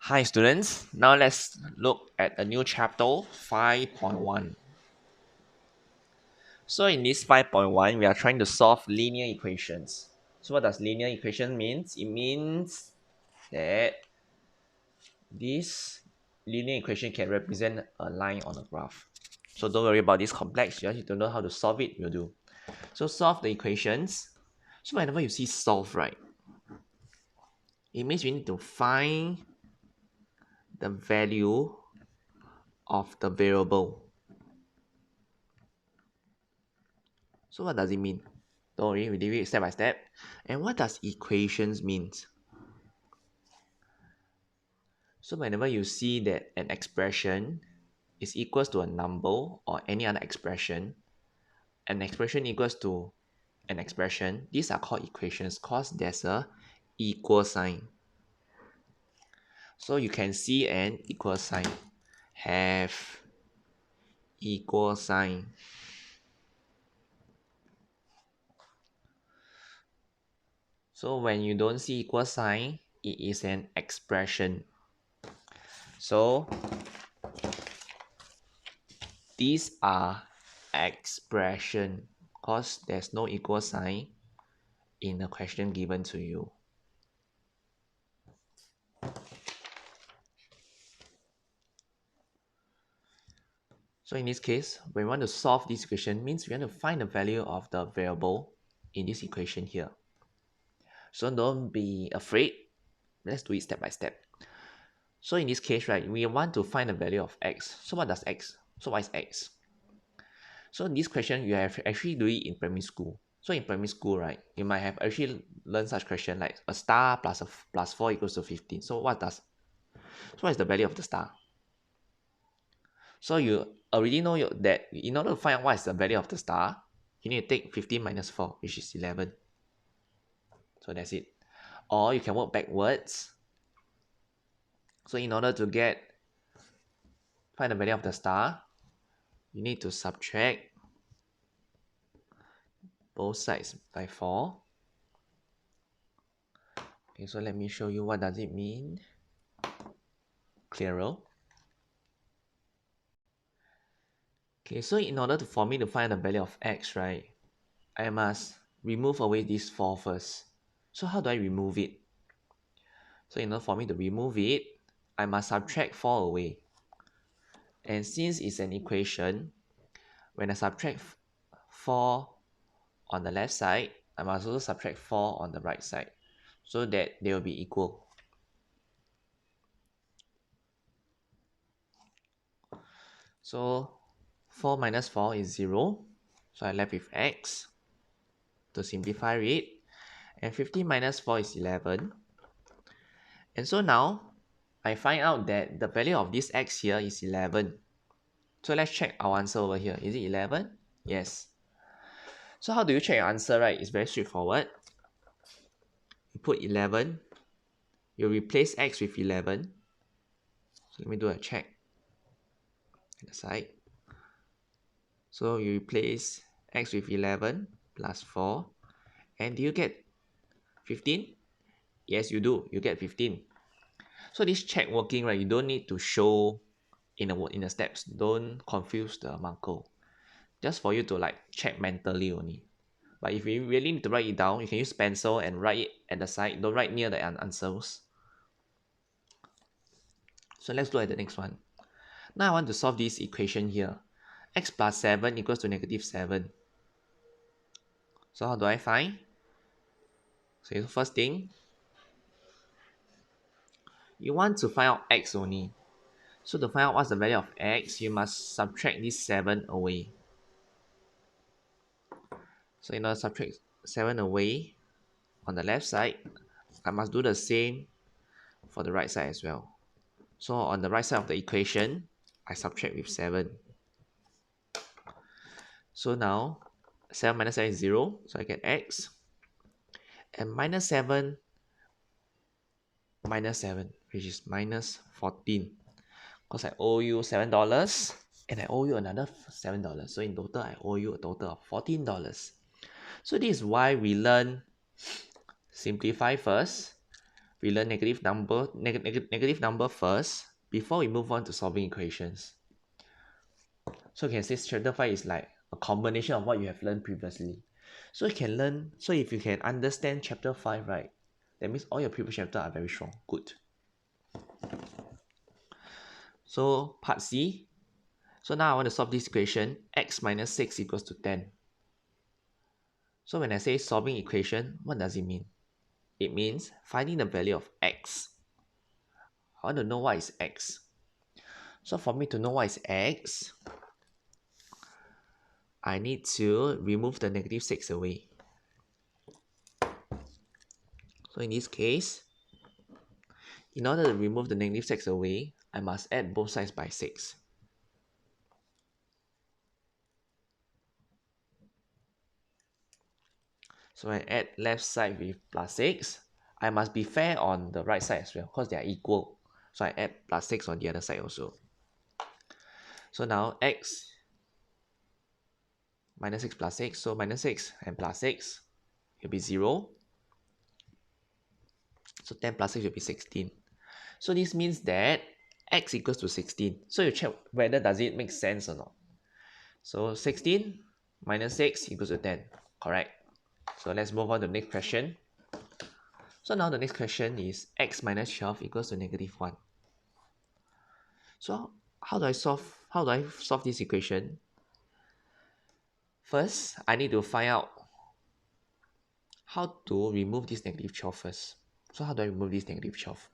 Hi students, now let's look at a new chapter 5.1. So in this 5.1, we are trying to solve linear equations. So what does linear equation means? It means that this linear equation can represent a line on a graph. So don't worry about this complex, you just need to know how to solve it, we'll do. So solve the equations. So whenever you see solve, right, it means we need to find the value of the variable. So what does it mean? Don't worry, we do it step by step. And what does equations means? So whenever you see that an expression is equals to a number or any other expression, an expression equals to an expression, these are called equations because there's a equal sign. So you can see an equal sign, have equal sign. So when you don't see equal sign, it is an expression. So these are expression because there's no equal sign in the question given to you. So in this case, when we want to solve this equation, means we want to find the value of the variable in this equation here. So don't be afraid. Let's do it step by step. So in this case, right, we want to find the value of x. So what does x? So what is x? So this question you have actually do it in primary school. So in primary school, right, you might have actually learned such question like a star plus 4 equals to 15. So what is the value of the star? So you already know that in order to find out what is the value of the star, you need to take 15 minus 4, which is 11. So that's it. Or you can work backwards. So in order to find the value of the star, you need to subtract both sides by 4. Okay, so let me show you what does it mean. Clearer. Okay, so in order for me to find the value of x, right, I must remove away this 4 first. So how do I remove it? So in order for me to remove it, I must subtract 4 away. And since it's an equation, when I subtract 4 on the left side, I must also subtract 4 on the right side so that they will be equal. So 4 minus 4 is 0. So I left with x to simplify it. And 15 minus 4 is 11. And so now I find out that the value of this x here is 11. So let's check our answer over here. Is it 11? Yes. So how do you check your answer, right? It's very straightforward. You put 11. You replace x with 11. So let me do a check on the side. So you replace x with 11 plus 4. And do you get 15? Yes, you do. You get 15. So this check working, right? You don't need to show in the steps. Don't confuse the marker. Just for you to like check mentally only. But if you really need to write it down, you can use pencil and write it at the side. Don't write near the answers. So let's look at the next one. Now I want to solve this equation here. X plus 7 equals to negative 7. So how do I find? So first thing, you want to find out x only. So to find out what's the value of x, you must subtract this 7 away. So in order to subtract 7 away on the left side, I must do the same for the right side as well. So on the right side of the equation, I subtract with 7. So now 7 minus 7 is 0, so I get x. And minus 7 minus 7, which is minus 14. Because I owe you $7 and I owe you another $7. So in total, I owe you a total of $14. So this is why we learn simplify first, we learn negative number first before we move on to solving equations. So you can say chapter 5 is like a combination of what you have learned previously. So you can learn, so if you can understand chapter 5, right, that means all your previous chapters are very strong. Good. So part C. So now I want to solve this equation, x minus 6 equals to 10. So when I say solving equation, what does it mean? It means finding the value of x. I want to know what is x. So for me to know what is x, I need to remove the negative 6 away. So in this case, in order to remove the negative 6 away, I must add both sides by 6. So I add left side with plus 6. I must be fair on the right side as well because they are equal. So I add plus 6 on the other side also. So now x minus 6 plus 6. So minus 6 and plus 6 will be 0. So 10 plus 6 will be 16. So this means that x equals to 16. So you check whether does it make sense or not. So 16 minus 6 equals to 10. Correct. So let's move on to the next question. So now the next question is x minus 12 equals to negative 1. So how do I solve this equation? First, I need to find out how to remove this negative 12 first. So how do I remove this negative 12?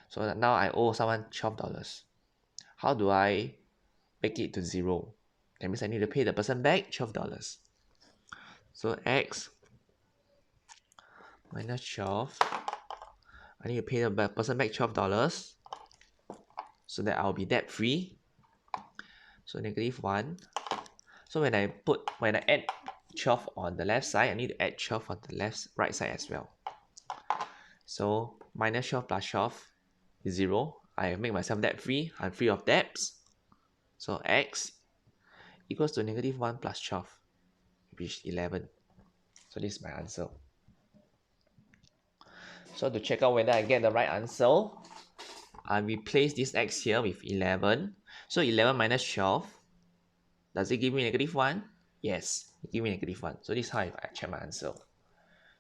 So now I owe someone $12. How do I make it to 0? That means I need to pay the person back $12. So x minus 12. I need to pay the person back $12 so that I'll be debt free. So negative 1. So when I add 12 on the left side, I need to add 12 on the right side as well. So minus 12 plus 12 is 0. I make myself debt free. I'm free of debts. So x equals to negative 1 plus 12, which is 11. So this is my answer. So to check out whether I get the right answer, I replace this x here with 11. So 11 minus 12, does it give me negative 1? Yes, it gives me negative 1. So this is how I check my answer.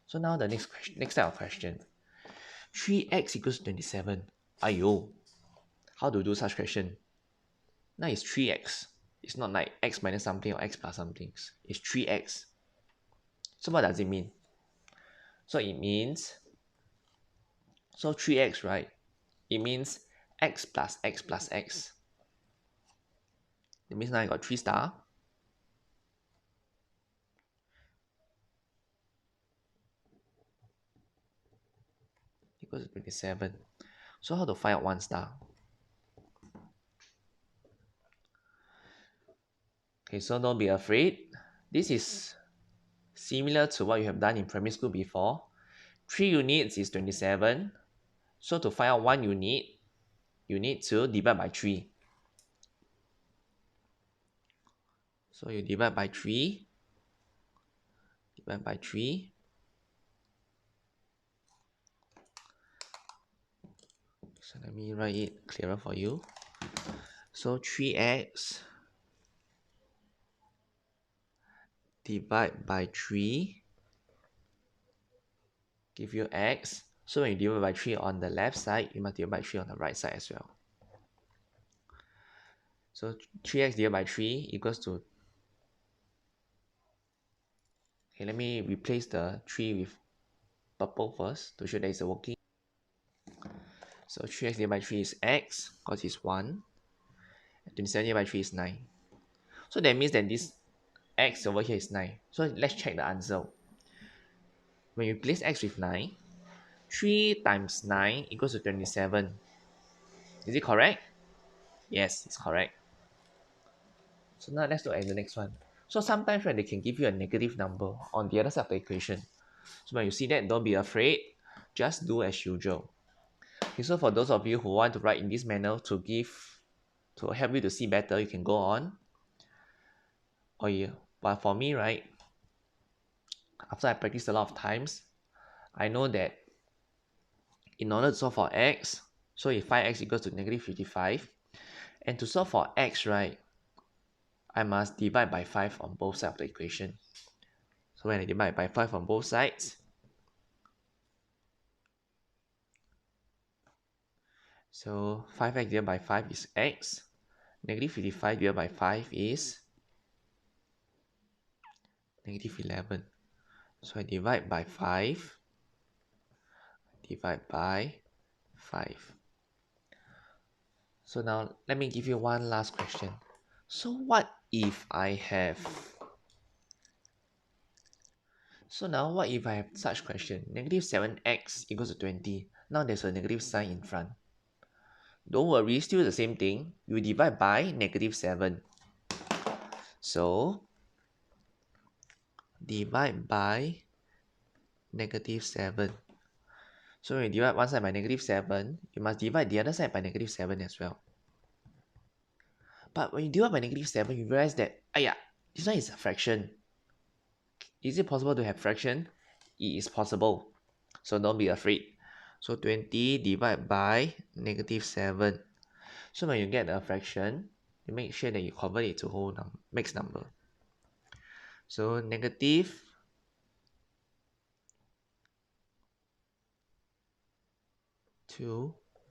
So now the next type of question. 3x equals 27. Ayo, how to do such question? Now it's 3x. It's not like x minus something or x plus something. It's 3x. So what does it mean? So it means, so 3x, right? It means x plus x plus x. That means now I got 3 star. Equals to 27. So how to find out 1 star? Okay, so don't be afraid. This is similar to what you have done in primary school before. 3 units is 27. So to find out 1 unit, you need to divide by 3. So you divide by 3. Divide by 3. So let me write it clearer for you. So 3x divide by 3 give you x. So when you divide by 3 on the left side, you must divide by 3 on the right side as well. So 3x divided by 3 equals to, okay, let me replace the 3 with purple first to show that it's working. So 3x divided by 3 is x, because it's 1. And 27 divided by 3 is 9. So that means that this x over here is 9. So let's check the answer. When you replace x with 9, 3 times 9 equals to 27. Is it correct? Yes, it's correct. So now let's look at the next one. So sometimes, right, they can give you a negative number on the other side of the equation. So when you see that, don't be afraid. Just do as usual. Okay, so for those of you who want to write in this manner to help you to see better, you can go on. Oh yeah, but for me, right, after I practice a lot of times, I know that in order to solve for x, so if 5x equals to negative 55, and to solve for x, right, I must divide by 5 on both sides of the equation. So when I divide by 5 on both sides, so 5x divided by 5 is x, negative 55 divided by 5 is negative 11. So I divide by 5, divide by 5. So now let me give you one last question. So what if I have such question? Negative 7x equals to 20. Now there's a negative sign in front. Don't worry, still the same thing. You divide by negative 7. So divide by negative 7. So when you divide one side by negative 7, you must divide the other side by negative 7 as well. But when you divide by negative 7, you realize that, this one is a fraction. Is it possible to have fraction? It is possible. So don't be afraid. So 20 divided by negative 7. So when you get a fraction, you make sure that you convert it to whole mixed number. So negative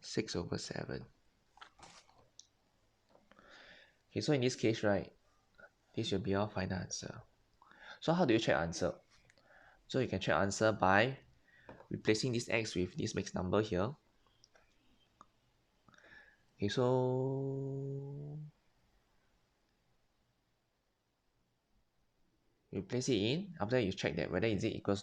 6/7. Okay, so in this case, right, this will be our final answer. So how do you check answer? So you can check answer by replacing this x with this mixed number here. Okay, so you place it in. After that, you check that whether is it equals to